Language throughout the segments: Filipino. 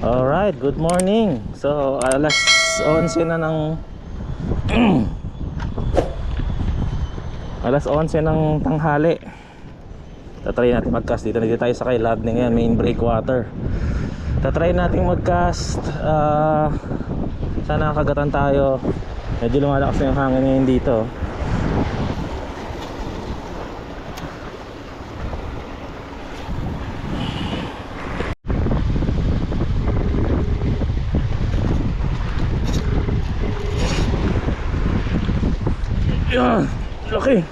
Alright, good morning. So, alas 11 na ng alas 11 ng tanghali. Tatry natin mag-cast dito. Nandito tayo sa kay Ladney ngayon, main breakwater. Tatry natin mag-cast. Sana kagatan tayo. Medyo lumalakas na yung hangin ngayon dito. Yan, laki.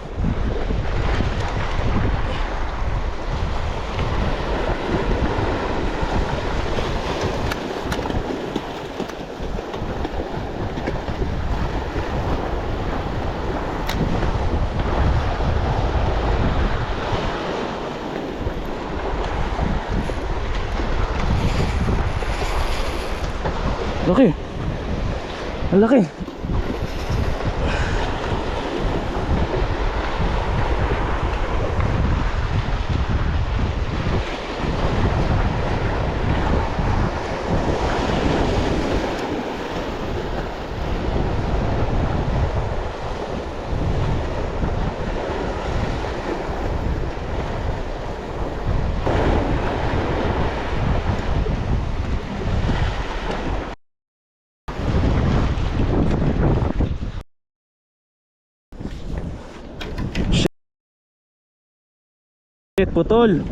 Laki. Ang laki. Shit, putol.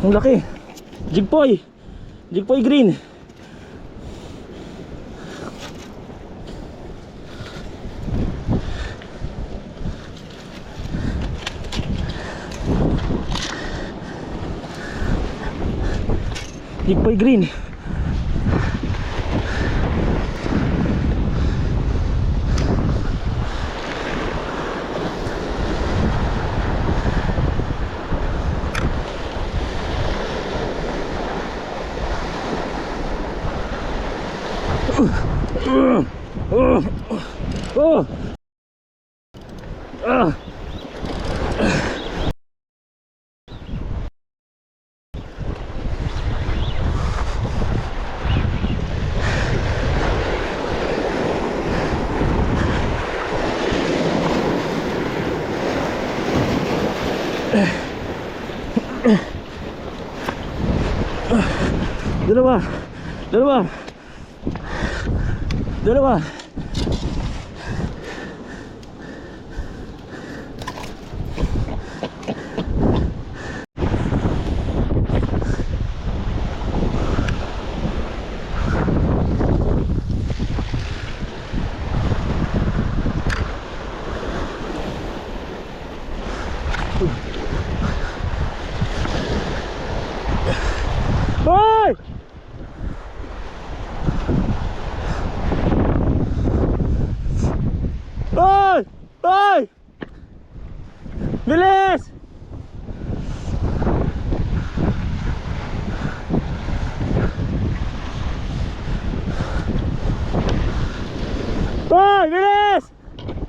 Ang laki. Jigpoy. Jigpoy green. Jigpoy green. Dalawa. Dalawa. Dalawa. Hoy! Hoy! Hoy! Bilis! Hoy! Bilis!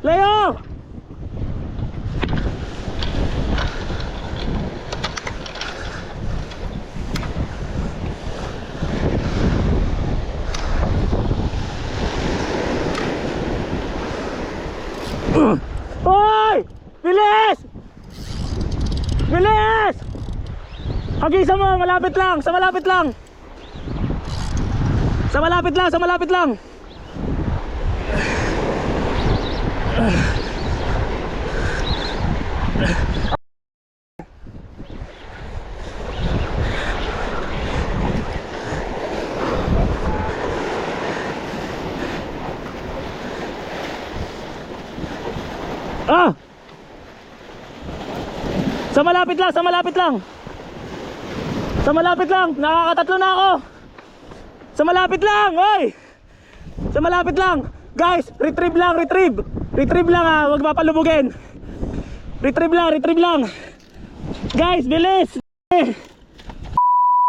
Layo! Hoy! Bilis! Bilis! Hagisa mo, malapit lang, sa malapit lang. Sa malapit lang, sa malapit lang. Ah! Sa malapit lang, sa malapit lang. Sa malapit lang, nakakatatlo na ako. Sa malapit lang, oy! Sa malapit lang. Guys, retrieve lang, retrieve. Retrieve lang ha, huwag mapalubugin. Retrieve lang, retrieve lang. Guys, bilis.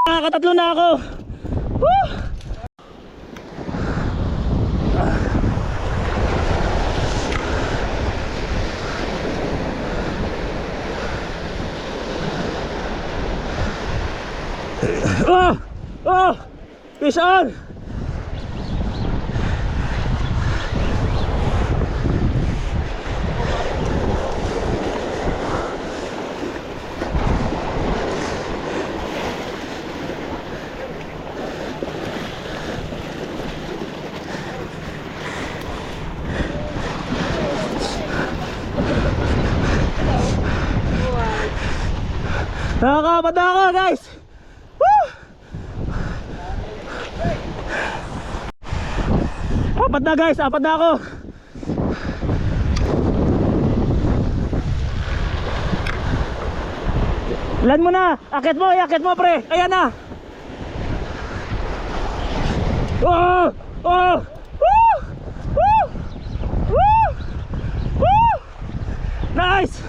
Nakakatatlo na ako. Woo! Oh! Oh! Fish on! Nakakapat na ako guys! Woo! Apat na guys, apat na ako. Lan mo na, akit mo pre. Ayan na. Oh! Oh! Woo! Woo! Woo! Woo! Nice!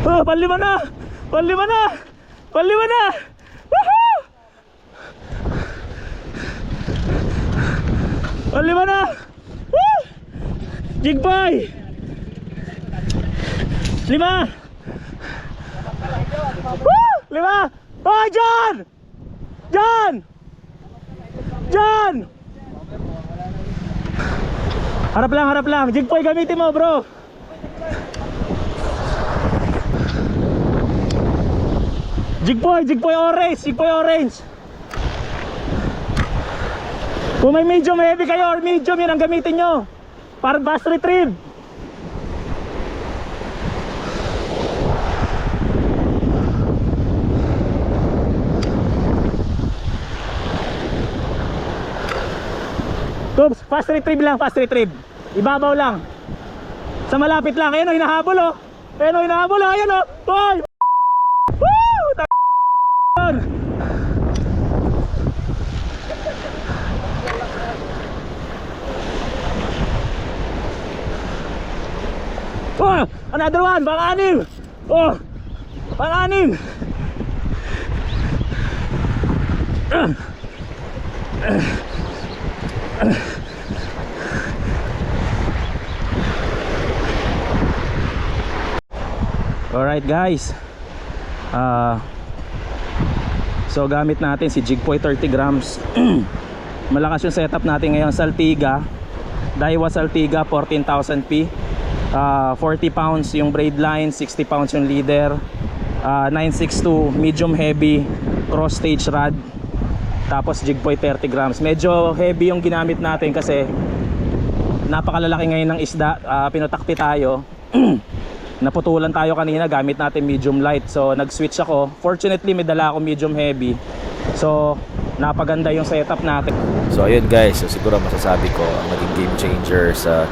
Oh, panlima na! Panlima na! Panlima na! Woohoo! Panlima na! Woo! Jigboy! Lima! Woo! Lima! Oh, John! John! John! Harap lang. Jigboy gamitin mo, bro. Jigboy orange. Kung may medium heavy kayo or medium, yun ang gamitin nyo para fast retrieve. Oops, fast retrieve lang, fast retrieve. Ibabaw lang. Sa malapit lang. Ayun o, hinahabol o. Ayun o. Hoy! Oh, another one, pang-anim. Oh, pang-anim. Alright guys, so gamit natin si Jigboy 30 grams. Malakas yung setup natin ngayon. Saltiga, Daiwa Saltiga 14,000p, 40 pounds yung braid line, 60 pounds yung leader, 962 medium heavy cross stage rod, tapos Jigboy 30 grams. Medyo heavy yung ginamit natin kasi napakalalaki ngayon ng isda. Pinutakpi tayo. Naputulan tayo kanina, gamit natin medium light. So nag-switch ako. Fortunately may dala ako medium heavy. So napaganda yung setup natin. So ayun guys, so siguro masasabi ko ang naging game changer sa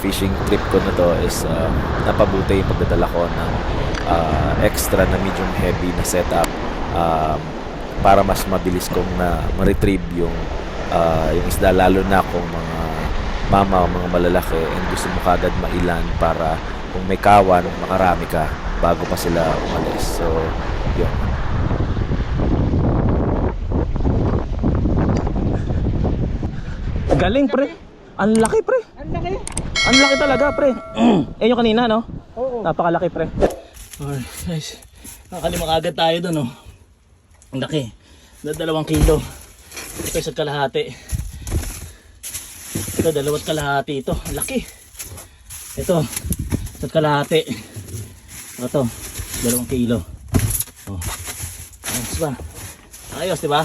fishing trip ko na to is napabuti yung pagdadala ko ng extra na medium heavy na setup para mas mabilis kong ma-retrieve yung isda, lalo na kung mga mama o mga malalaki and gusto mo kagad mailan para kung may kawan, makarami ka bago pa sila umalis. So yun. Galing pre. Ang laki pre. Ang laki. Ang laki talaga, pre. Eh, yung kanina, no? Oo. Napakalaki, pre. Alright, guys. Nakalimang agad tayo dun, oh. Ang laki. 2 kilo. Ito isa't kalahati. Ito, 2 kalahati ito. Ang laki. Ito, isa't kalahati. Ito, 2 kilo. Oh. Ayos ba? Ayos, diba?